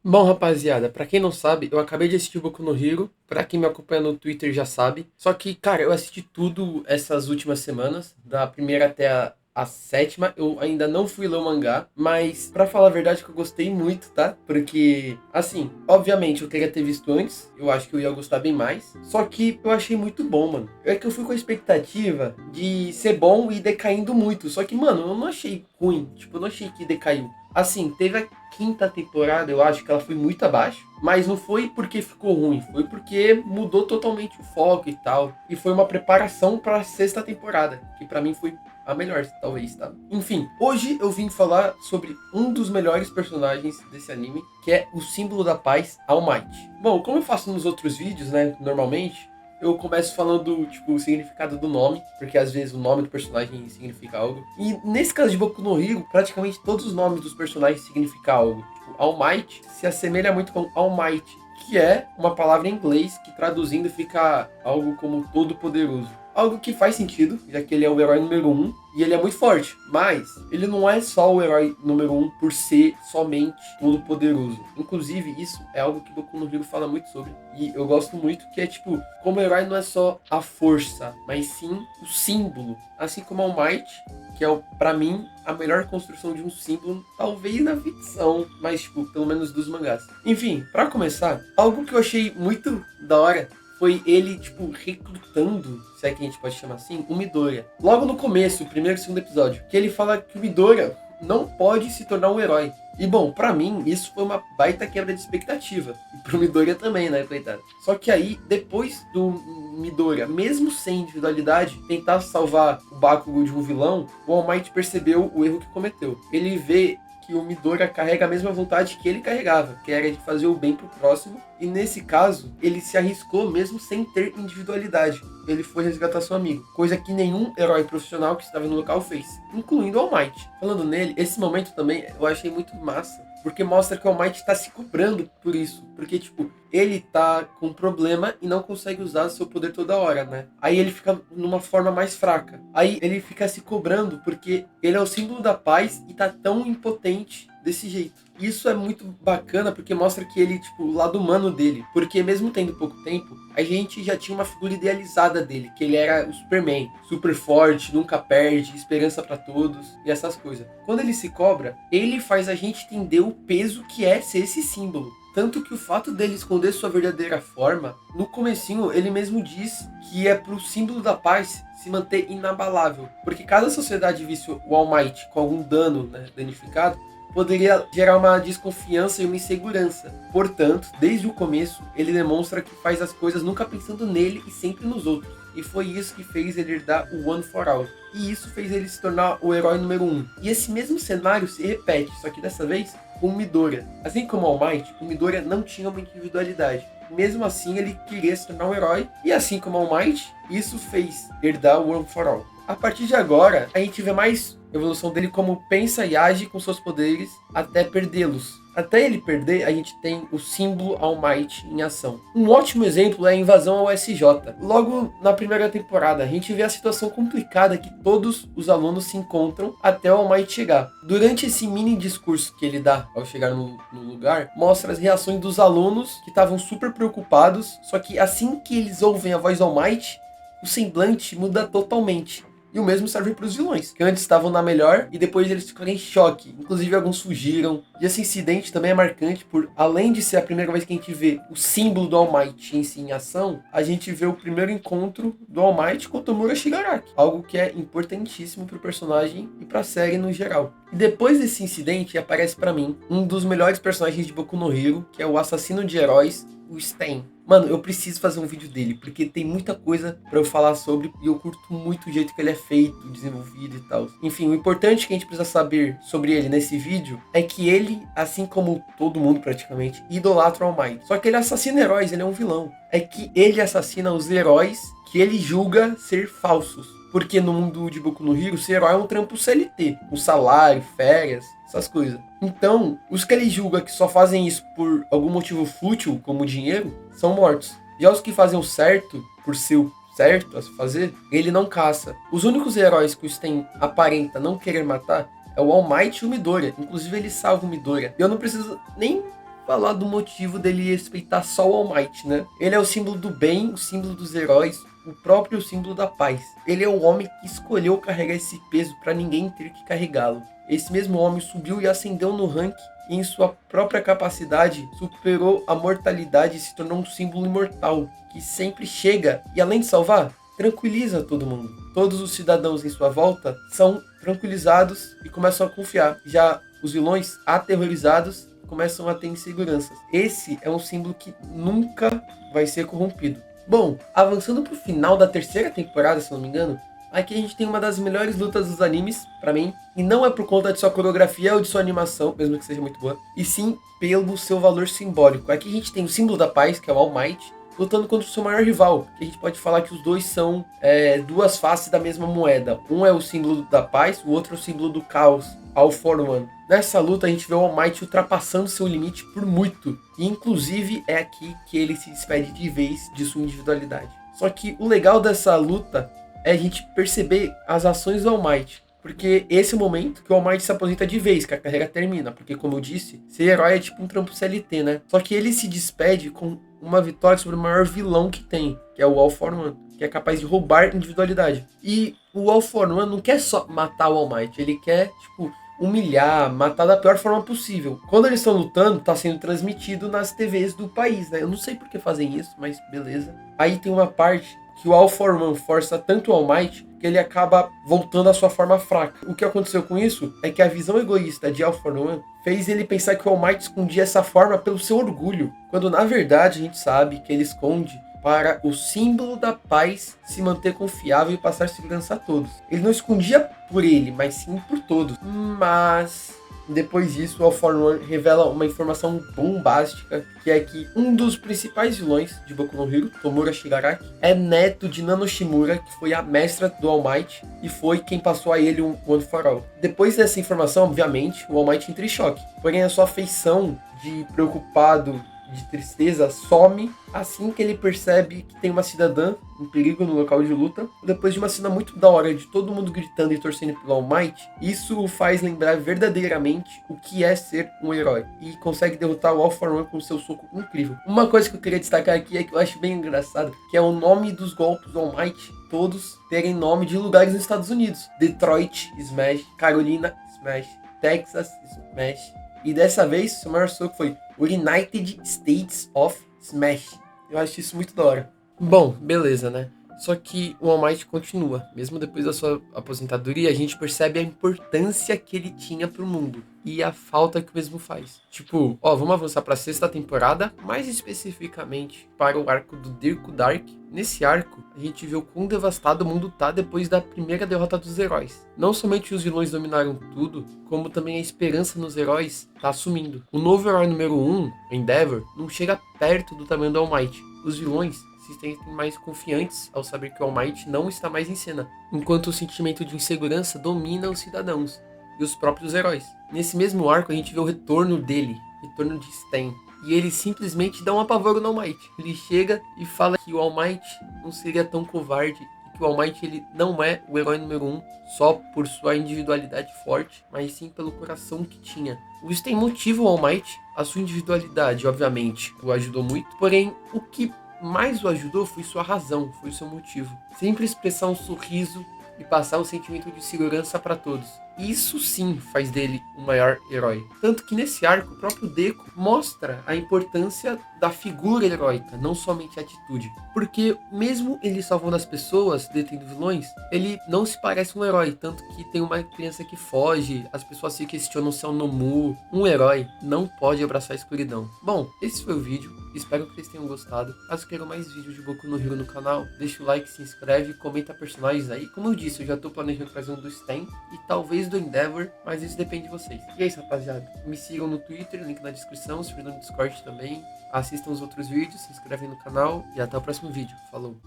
Bom, rapaziada, pra quem não sabe, eu acabei de assistir Boku no Hero. Pra quem me acompanha no Twitter já sabe. Só que, cara, eu assisti tudo essas últimas semanas, da primeira até a sétima. Eu ainda não fui ler o mangá, mas pra falar a verdade que eu gostei muito, tá? Porque, assim, obviamente eu queria ter visto antes, eu acho que eu ia gostar bem mais. Só que eu achei muito bom, mano. É que eu fui com a expectativa de ser bom e decaindo muito. Só que, mano, eu não achei ruim. Tipo, eu não achei que decaiu. Assim, teve a quinta temporada, eu acho que ela foi muito abaixo, mas não foi porque ficou ruim, foi porque mudou totalmente o foco e tal, e foi uma preparação para a sexta temporada, que para mim foi a melhor, talvez, tá? Enfim, hoje eu vim falar sobre um dos melhores personagens desse anime, que é o símbolo da paz, All Might. Bom, como eu faço nos outros vídeos, né, normalmente, eu começo falando, tipo, o significado do nome, porque às vezes o nome do personagem significa algo. E nesse caso de Boku no Hero, praticamente todos os nomes dos personagens significam algo. Tipo, All Might se assemelha muito com Almighty, que é uma palavra em inglês que traduzindo fica algo como todo-poderoso. Algo que faz sentido, já que ele é o herói número 1 e ele é muito forte. Mas ele não é só o herói número 1 por ser somente todo poderoso. Inclusive, isso é algo que Boku no Hero fala muito sobre. E eu gosto muito, que é tipo, como o herói não é só a força, mas sim o símbolo. Assim como All Might, que é, pra mim, a melhor construção de um símbolo, talvez na ficção, mas, tipo, pelo menos dos mangás. Enfim, pra começar, algo que eu achei muito da hora foi ele, tipo, recrutando, se é que a gente pode chamar assim, o Midoriya. Logo no começo, o primeiro e segundo episódio, que ele fala que o Midoriya não pode se tornar um herói. E bom, pra mim, isso foi uma baita quebra de expectativa. E pro Midoriya também, né, coitado. Só que aí, depois do Midoriya, mesmo sem individualidade, tentar salvar o Bakugo de um vilão, o All Might percebeu o erro que cometeu. Ele vê que o Midoriya carrega a mesma vontade que ele carregava, que era de fazer o bem pro próximo, e nesse caso, ele se arriscou mesmo sem ter individualidade. Ele foi resgatar seu amigo, coisa que nenhum herói profissional que estava no local fez, incluindo o All Might. Falando nele, esse momento também eu achei muito massa, porque mostra que o All Might tá se cobrando por isso, porque tipo, ele tá com problema e não consegue usar seu poder toda hora, né? Aí ele fica numa forma mais fraca. Aí ele fica se cobrando porque ele é o símbolo da paz e tá tão impotente desse jeito. Isso é muito bacana porque mostra que ele, tipo, o lado humano dele. Porque mesmo tendo pouco tempo, a gente já tinha uma figura idealizada dele, que ele era o Superman, super forte, nunca perde, esperança pra todos e essas coisas. Quando ele se cobra, ele faz a gente entender o peso que é ser esse símbolo. Tanto que o fato dele esconder sua verdadeira forma, no comecinho ele mesmo diz que é pro símbolo da paz se manter inabalável. Porque caso a sociedade visse o All Might com algum dano, né, danificado, poderia gerar uma desconfiança e uma insegurança. Portanto, desde o começo, ele demonstra que faz as coisas nunca pensando nele e sempre nos outros. E foi isso que fez ele herdar o One for All. E isso fez ele se tornar o herói número 1. E esse mesmo cenário se repete, só que dessa vez com o Midoriya. Assim como o All Might, o Midoriya não tinha uma individualidade. Mesmo assim, ele queria se tornar um herói. E assim como o All Might, isso fez herdar o One for All. A partir de agora, a gente vê mais evolução dele como pensa e age com seus poderes até perdê-los. Até ele perder, a gente tem o símbolo All Might em ação. Um ótimo exemplo é a invasão ao SJ. Logo na primeira temporada, a gente vê a situação complicada que todos os alunos se encontram até o All Might chegar. Durante esse mini discurso que ele dá ao chegar no lugar, mostra as reações dos alunos que estavam super preocupados, só que assim que eles ouvem a voz do All Might, o semblante muda totalmente. E o mesmo serve para os vilões, que antes estavam na melhor e depois eles ficaram em choque. Inclusive alguns fugiram. E esse incidente também é marcante por, além de ser a primeira vez que a gente vê o símbolo do All Might em si em ação, a gente vê o primeiro encontro do All Might com o Tomura Shigaraki. Algo que é importantíssimo para o personagem e para a série no geral. E depois desse incidente aparece para mim um dos melhores personagens de Boku no Hero, que é o assassino de heróis, o Stain. Mano, eu preciso fazer um vídeo dele, porque tem muita coisa pra eu falar sobre e eu curto muito o jeito que ele é feito, desenvolvido e tal. Enfim, o importante que a gente precisa saber sobre ele nesse vídeo é que ele, assim como todo mundo praticamente, idolatra o All Might. Só que ele assassina heróis, ele é um vilão. É que ele assassina os heróis que ele julga ser falsos. Porque no mundo de Boku no Hero, ser herói é um trampo CLT, com salário, férias, essas coisas. Então, os que ele julga que só fazem isso por algum motivo fútil, como dinheiro, são mortos. Já os que fazem o certo, por ser o certo a se fazer, ele não caça. Os únicos heróis que o Stain aparenta não querer matar é o All Might e o Midoriya. Inclusive, ele salva o Midoriya. E eu não preciso nem falar do motivo dele respeitar só o All Might, né? Ele é o símbolo do bem, o símbolo dos heróis, o próprio símbolo da paz. Ele é o homem que escolheu carregar esse peso para ninguém ter que carregá-lo. Esse mesmo homem subiu e ascendeu no ranking e em sua própria capacidade superou a mortalidade e se tornou um símbolo imortal, que sempre chega e além de salvar, tranquiliza todo mundo. Todos os cidadãos em sua volta são tranquilizados e começam a confiar. Já os vilões, aterrorizados, começam a ter inseguranças. Esse é um símbolo que nunca vai ser corrompido. Bom, avançando pro final da terceira temporada, se não me engano, aqui a gente tem uma das melhores lutas dos animes, pra mim, e não é por conta de sua coreografia ou de sua animação, mesmo que seja muito boa, e sim pelo seu valor simbólico. Aqui a gente tem o símbolo da paz, que é o All Might, lutando contra o seu maior rival, que a gente pode falar que os dois são duas faces da mesma moeda. Um é o símbolo da paz, o outro é o símbolo do caos, All for One. Nessa luta a gente vê o All Might ultrapassando seu limite por muito, e inclusive é aqui que ele se despede de vez de sua individualidade. Só que o legal dessa luta é a gente perceber as ações do All Might, porque esse é o momento que o All Might se aposenta de vez, que a carreira termina, porque como eu disse, ser herói é tipo um trampo CLT, né? Só que ele se despede com uma vitória sobre o maior vilão que tem, que é o All for One, que é capaz de roubar individualidade. E o All for One não quer só matar o All Might, ele quer, tipo, humilhar, matar da pior forma possível. Quando eles estão lutando, tá sendo transmitido nas TVs do país, né? Eu não sei por que fazem isso, mas beleza. Aí tem uma parte que o All for One força tanto o All Might que ele acaba voltando à sua forma fraca. O que aconteceu com isso é que a visão egoísta de All for One fez ele pensar que o All Might escondia essa forma pelo seu orgulho, quando na verdade a gente sabe que ele esconde para o símbolo da paz se manter confiável e passar segurança a todos. Ele não escondia por ele, mas sim por todos. Mas depois disso, o All for One revela uma informação bombástica, que é que um dos principais vilões de Boku no Hero, Tomura Shigaraki, é neto de Nanoshimura, que foi a mestra do All Might e foi quem passou a ele um One for All. Depois dessa informação, obviamente, o All Might entra em choque. Porém, a sua feição de preocupado, de tristeza, some assim que ele percebe que tem uma cidadã em perigo no local de luta. Depois de uma cena muito da hora de todo mundo gritando e torcendo pelo All Might, isso o faz lembrar verdadeiramente o que é ser um herói e consegue derrotar o All for One com seu soco incrível. Uma coisa que eu queria destacar aqui é que eu acho bem engraçado, que é o nome dos golpes do All Might todos terem nome de lugares nos Estados Unidos. Detroit, Smash, Carolina, Smash, Texas, Smash. E dessa vez, seu maior soco foi United States of Smash. Eu acho isso muito da hora. Bom, beleza, né? Só que o All Might continua. Mesmo depois da sua aposentadoria, a gente percebe a importância que ele tinha pro mundo. E a falta que o mesmo faz. Tipo, vamos avançar pra sexta temporada. Mais especificamente para o arco do Dirko Dark. Nesse arco, a gente vê o quão devastado o mundo tá depois da primeira derrota dos heróis. Não somente os vilões dominaram tudo, como também a esperança nos heróis tá sumindo. O novo herói número 1, Endeavor, não chega perto do tamanho do All Might. Os vilões se sentem mais confiantes ao saber que o All Might não está mais em cena, enquanto o sentimento de insegurança domina os cidadãos e os próprios heróis. Nesse mesmo arco a gente vê o retorno dele, retorno de Stan, e ele simplesmente dá um apavoro no All Might. Ele chega e fala que o All Might não seria tão covarde, e que o All Might ele não é o herói número 1 só por sua individualidade forte, mas sim pelo coração que tinha. Isso tem motivo o All Might, a sua individualidade obviamente o ajudou muito, porém o que mais o ajudou foi sua razão, foi seu motivo. Sempre expressar um sorriso e passar um sentimento de segurança para todos. Isso sim faz dele o maior herói. Tanto que nesse arco, o próprio Deku mostra a importância da figura heróica, não somente a atitude. Porque mesmo ele salvando as pessoas, detendo vilões, ele não se parece um herói. Tanto que tem uma criança que foge, as pessoas se questionam se é um Nomu. Um herói não pode abraçar a escuridão. Bom, esse foi o vídeo. Espero que vocês tenham gostado. Caso queiram mais vídeos de Boku no Hero no canal, deixa o like, se inscreve, comenta personagens aí. Como eu disse, eu já tô planejando trazer um do Stan e talvez do Endeavor, mas isso depende de vocês. E é isso, rapaziada. Me sigam no Twitter, link na descrição, se for no Discord também. Assistam os outros vídeos, se inscrevem no canal e até o próximo vídeo. Falou!